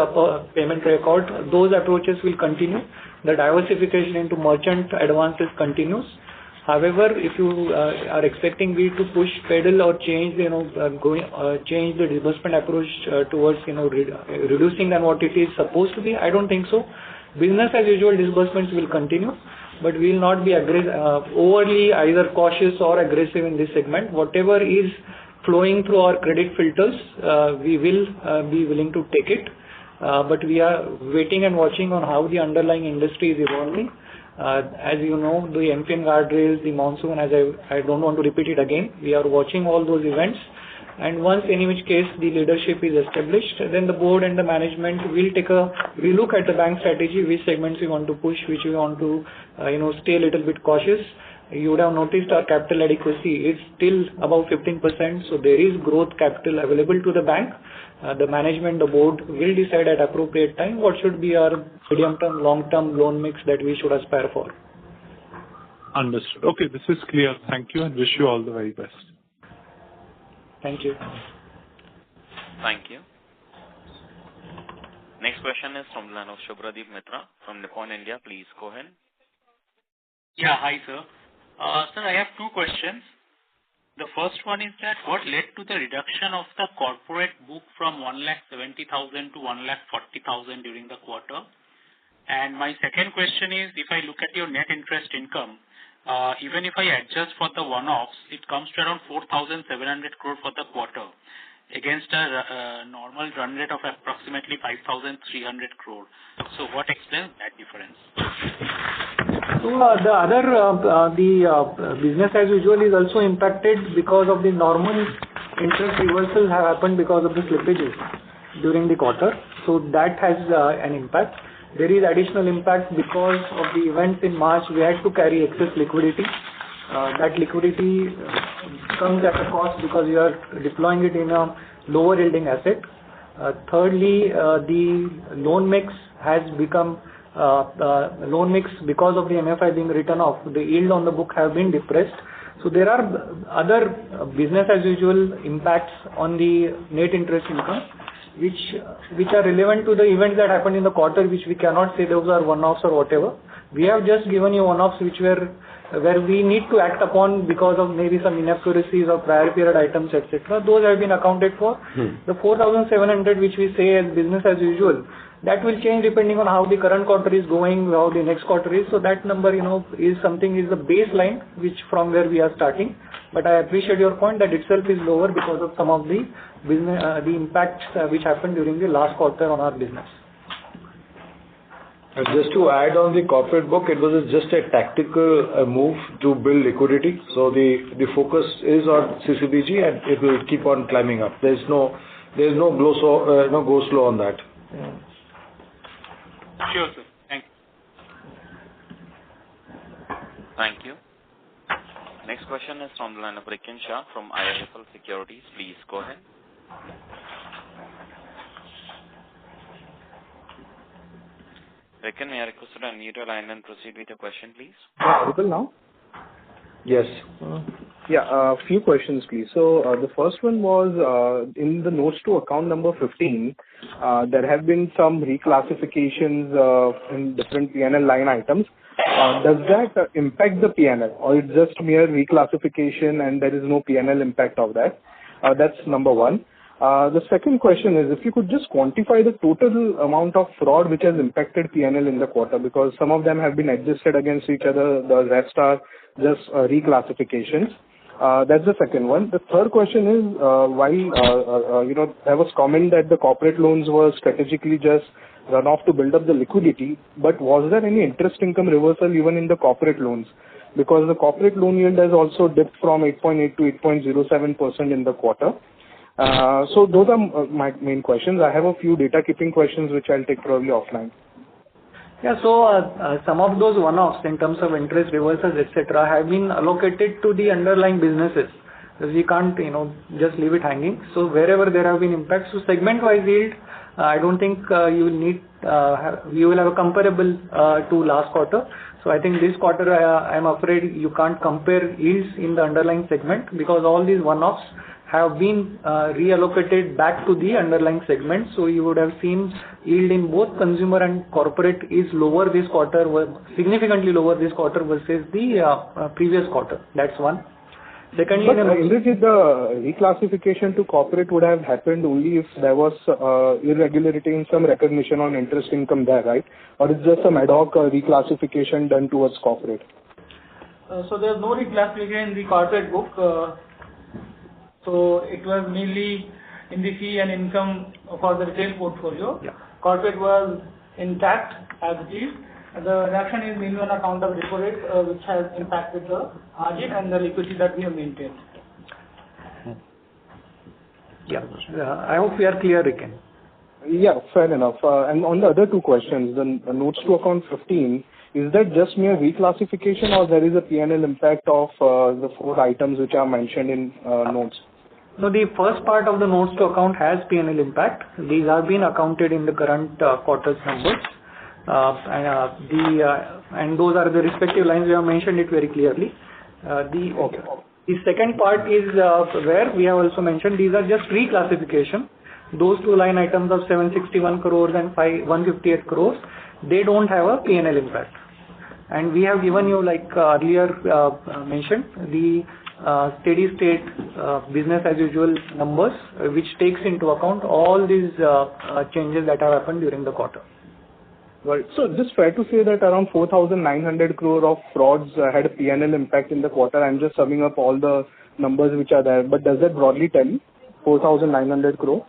payment record, those approaches will continue. The diversification into merchant advances continues. However, if you are expecting me to push pedal or change, change the disbursement approach towards, reducing than what it is supposed to be, I don't think so. Business as usual disbursements will continue, but we will not be overly either cautious or aggressive in this segment. Whatever is flowing through our credit filters, we will be willing to take it. But we are waiting and watching on how the underlying industry is evolving. As you know, the MPN guardrails, the monsoon, as I don't want to repeat it again, we are watching all those events. And once, in which case, the leadership is established, then the board and the management will take a relook at the bank strategy, which segments we want to push, which we want to, stay a little bit cautious. You would have noticed our capital adequacy is still above 15%, so there is growth capital available to the bank. The management, the board will decide at appropriate time what should be our medium-term, long-term loan mix that we should aspire for. Understood. Okay, this is clear. Thank you and wish you all the very best. Thank you. Thank you. Next question is from the line of Shubhradeep Mitra from Nippon India. Please go ahead. Yeah, hi sir. Sir, I have two questions. The first one is that what led to the reduction of the corporate book from 1,70,000 to 1,40,000 during the quarter? And my second question is, if I look at your net interest income, even if I adjust for the one-offs, it comes to around 4,700 crore for the quarter, against a normal run rate of approximately 5,300 crore. So what explains that difference? So the business as usual is also impacted because of the normal interest reversals have happened because of the slippages during the quarter. So that has an impact. There is additional impact because of the events in March. We had to carry excess liquidity. That liquidity comes at a cost because you are deploying it in a lower yielding asset. Thirdly, the loan mix has become loan mix because of the MFI being written off. The yield on the book have been depressed. So there are other business as usual impacts on the net interest income, which are relevant to the events that happened in the quarter, which we cannot say those are one-offs or whatever. We have just given you one-offs which were where we need to act upon because of maybe some inaccuracies or prior period items, etc. Those have been accounted for. The 4,700 which we say as business as usual, That will change depending on how the current quarter is going, how the next quarter is. So that number, is the baseline which from where we are starting. But I appreciate your point that itself is lower because of some of the business, the impacts which happened during the last quarter on our business. Just to add on the corporate book, it was just a tactical move to build liquidity. So the focus is on CCBG and it will keep on climbing up. There's no go slow on that. Sure, sir. Thank you. Thank you. Next question is from the line of Rikin Shah from IIFL Securities. Please go ahead. Rikin, may I request you to unmute your line and proceed with your question, please? Audible now? Yes. A few questions, please. So the first one was in the notes to account number 15, there have been some reclassifications in different P&L line items. Does that impact the P&L or it's just mere reclassification and there is no P&L impact of that? That's number one. The second question is if you could just quantify the total amount of fraud which has impacted P&L in the quarter, because some of them have been adjusted against each other, the rest are just reclassifications. That's the second one. The third question is why there was comment that the corporate loans were strategically just run off to build up the liquidity, but was there any interest income reversal even in the corporate loans? Because the corporate loan yield has also dipped from 8.8 to 8.07% in the quarter. So those are my main questions. I have a few data keeping questions which I'll take probably offline. Yeah, so some of those one-offs in terms of interest reversals, etc., have been allocated to the underlying businesses. Because we can't, just leave it hanging. So wherever there have been impacts, so segment-wise yield, I don't think you will have a comparable to last quarter. So I think this quarter, I'm afraid you can't compare yields in the underlying segment because all these one-offs have been reallocated back to the underlying segment. So you would have seen yield in both consumer and corporate is lower this quarter, significantly lower this quarter versus the previous quarter. That's one. Secondly, Indrajit, the reclassification to corporate would have happened only if there was irregularity in some recognition on interest income there, right? Or it's just some ad hoc reclassification done towards corporate? So there's no reclassification in the corporate book. So it was mainly in the fee and income for the retail portfolio. Yeah. Corporate was intact as it is. The reduction is mainly on account of repo rate, which has impacted the margin and the liquidity that we have maintained. Yeah, I hope we are clear, Rikin. Yeah, fair enough. And on the other two questions, the notes to account 15, is that just mere reclassification or there is a P&L impact of the four items which are mentioned in notes? No, the first part of the notes to account has P&L impact. These have been accounted in the current quarter's numbers. And those are the respective lines. We have mentioned it very clearly. The second part is where we have also mentioned these are just reclassification. Those two line items of 761 crores and 158 crores, they don't have a P&L impact. And we have given you, like earlier mentioned, the steady state business as usual numbers, which takes into account all these changes that have happened during the quarter. Right. So just fair to say that around 4,900 crore of frauds had a P&L impact in the quarter. I'm just summing up all the numbers which are there. But does that broadly tell you 4,900 crore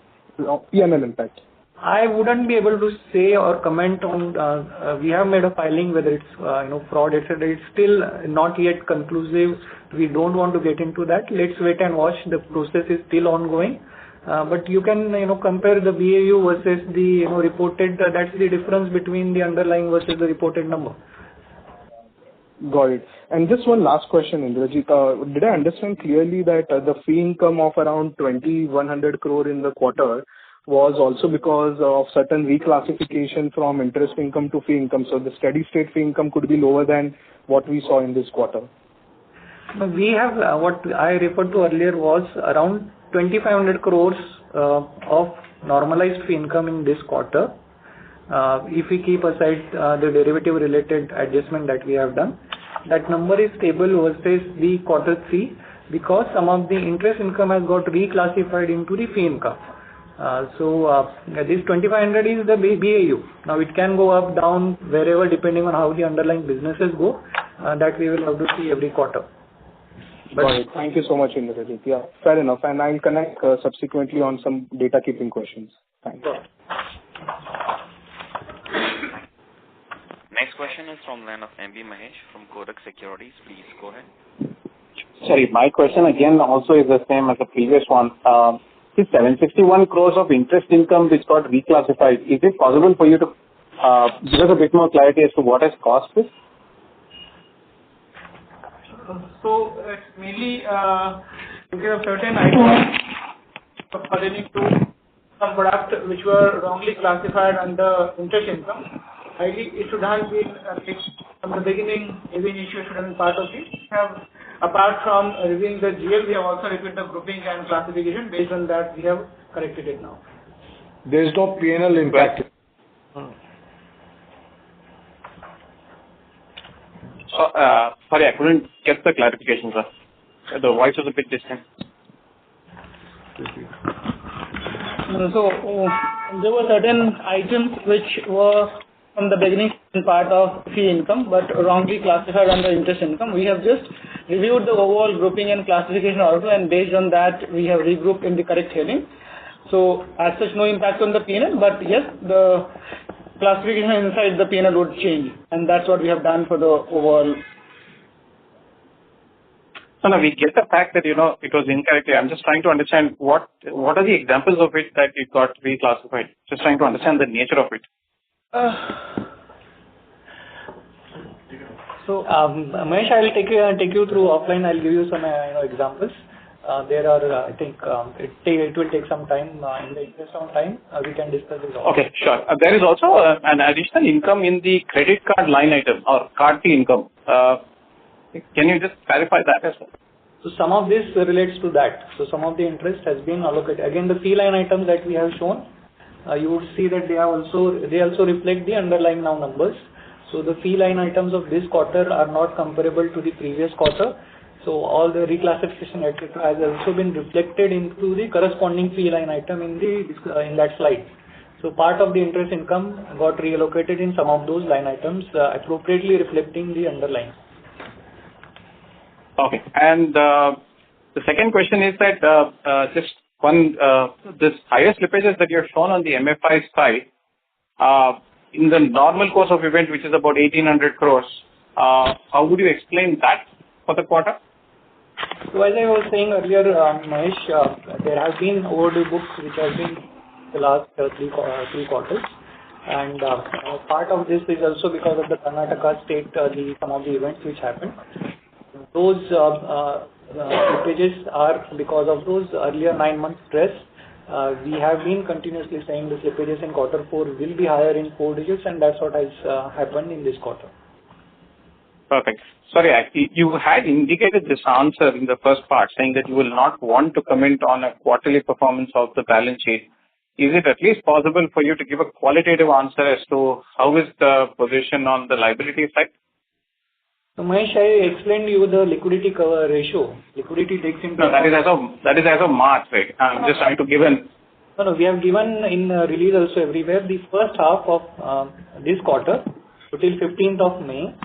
P&L impact? I wouldn't be able to say or comment on. We have made a filing whether it's fraud, etc. It's still not yet conclusive. We don't want to get into that. Let's wait and watch. The process is still ongoing. But you can compare the BAU versus the reported. That's the difference between the underlying versus the reported number. Got it. And just one last question, Indrajit. Did I understand clearly that the fee income of around 2,100 crore in the quarter was also because of certain reclassification from interest income to fee income? So the steady state fee income could be lower than what we saw in this quarter. We have what I referred to earlier was around 2,500 crores of normalized fee income in this quarter. If we keep aside the derivative related adjustment that we have done, that number is stable versus the quarter 3 because some of the interest income has got reclassified into the fee income. This 2500 is the BAU. Now it can go up, down, wherever, depending on how the underlying businesses go. That we will have to see every quarter. Got it. Thank you so much, Indrajit. Yeah, fair enough. And I'll connect subsequently on some data keeping questions. Thanks. Next question is from line of MB Mahesh from Kotak Securities. Please go ahead. Sorry, my question again also is the same as the previous one. This 761 crores of interest income which got reclassified, is it possible for you to give us a bit more clarity as to what has caused this? So it's mainly because of certain items pertaining to some product which were wrongly classified under interest income. Ideally, it should have been from the beginning. Every issue should have been part of it. Apart from reviewing the GL, we have also reviewed the grouping and classification. Based on that, we have corrected it now. There is no P&L impact. Sorry, I couldn't get the clarification, sir. The voice was a bit distant. So there were certain items which were from the beginning part of fee income but wrongly classified under interest income. We have just reviewed the overall grouping and classification also, and based on that we have regrouped in the correct heading. So as such, no impact on the P&L, but yes, the classification inside the P&L would change, and that's what we have done for the overall. No, we get the fact that, it was incorrectly. I'm just trying to understand what are the examples of it that it got reclassified. Just trying to understand the nature of it. Mahesh, I will take you through offline. I'll give you some examples. There are, I think, it will take some time. In the interest of time, we can discuss this. Okay, sure. There is also an additional income in the credit card line item or card fee income. Can you just clarify that as well? So some of this relates to that. So some of the interest has been allocated. Again, the fee line items that we have shown, you would see that they also reflect the underlying now numbers. So the fee line items of this quarter are not comparable to the previous quarter. So all the reclassification etc. has also been reflected into the corresponding fee line item in that slide. So part of the interest income got reallocated in some of those line items, appropriately reflecting the underlying. Okay. And the second question is that just one, this higher slippages that you have shown on the MFI side, in the normal course of event, which is about 1,800 crores, how would you explain that for the quarter? So as I was saying earlier, Mahesh, there have been overdue books which have been the last three quarters, and part of this is also because of the Karnataka state, some of the events which happened. Those slippages are because of those earlier 9 months stress. We have been continuously saying the slippages in quarter 4 will be higher in 4 digits, and that's what has happened in this quarter. Perfect. Sorry, you had indicated this answer in the first part, saying that you will not want to comment on a quarterly performance of the balance sheet. Is it at least possible for you to give a qualitative answer as to how is the position on the liability side? So Mahesh, I explained you the liquidity cover ratio. Liquidity takes into No, that is as of March, right? I'm just trying to give an... No, we have given in release also everywhere the first half of this quarter, so till 15th of May,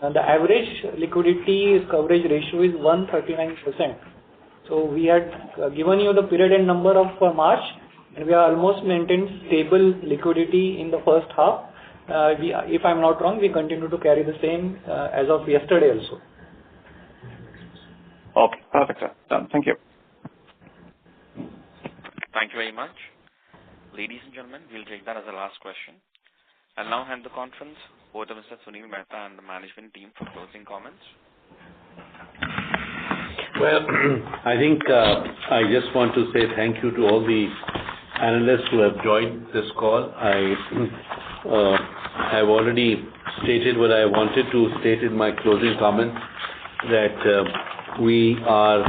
the average liquidity coverage ratio is 139%. So we had given you the period end number of March, and we are almost maintained stable liquidity in the first half. If I'm not wrong, we continue to carry the same as of yesterday also. Okay, perfect, sir. Done. Thank you. Thank you very much. Ladies and gentlemen, we'll take that as the last question. I'll now hand the conference over to Mr. Sunil Mehta and the management team for closing comments. Well, I think I just want to say thank you to all the analysts who have joined this call. I have already stated what I wanted to state in my closing comments, that we are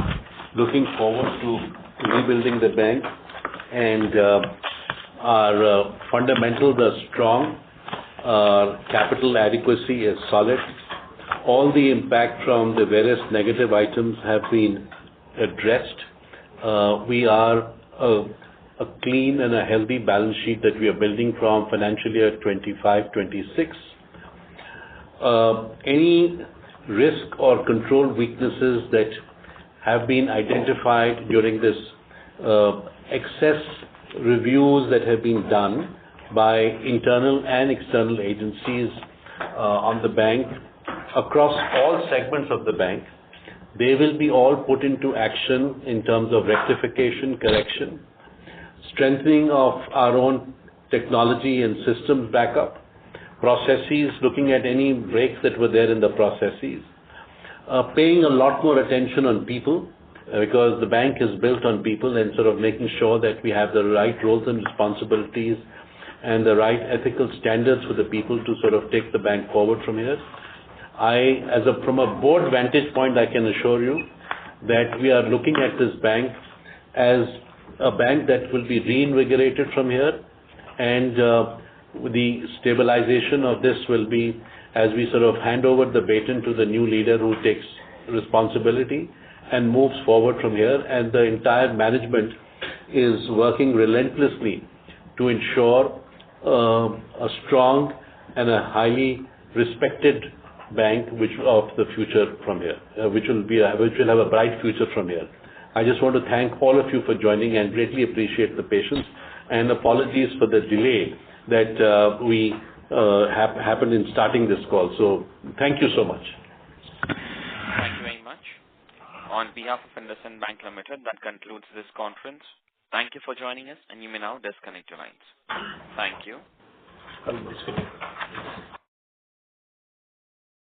looking forward to rebuilding the bank, and our fundamentals are strong, our capital adequacy is solid, all the impact from the various negative items have been addressed. We are a a clean and a healthy balance sheet that we are building from financial year 25-26. Any risk or control weaknesses that have been identified during this excess reviews that have been done by internal and external agencies on the bank across all segments of the bank, they will be all put into action in terms of rectification, correction, strengthening of our own technology and systems backup, processes, looking at any breaks that were there in the processes, paying a lot more attention on people because the bank is built on people, and sort of making sure that we have the right roles and responsibilities and the right ethical standards for the people to sort of take the bank forward from here. From a board vantage point, I can assure you that we are looking at this bank as a bank that will be reinvigorated from here, and the stabilization of this will be as we sort of hand over the baton to the new leader who takes responsibility and moves forward from here, and the entire management is working relentlessly to ensure a strong and a highly respected bank of the future from here, which will have a bright future from here. I just want to thank all of you for joining and greatly appreciate the patience, and apologies for the delay that happened in starting this call. So thank you so much. Thank you very much. On behalf of Indusind Bank Limited, that concludes this conference. Thank you for joining us, and you may now disconnect your lines. Thank you.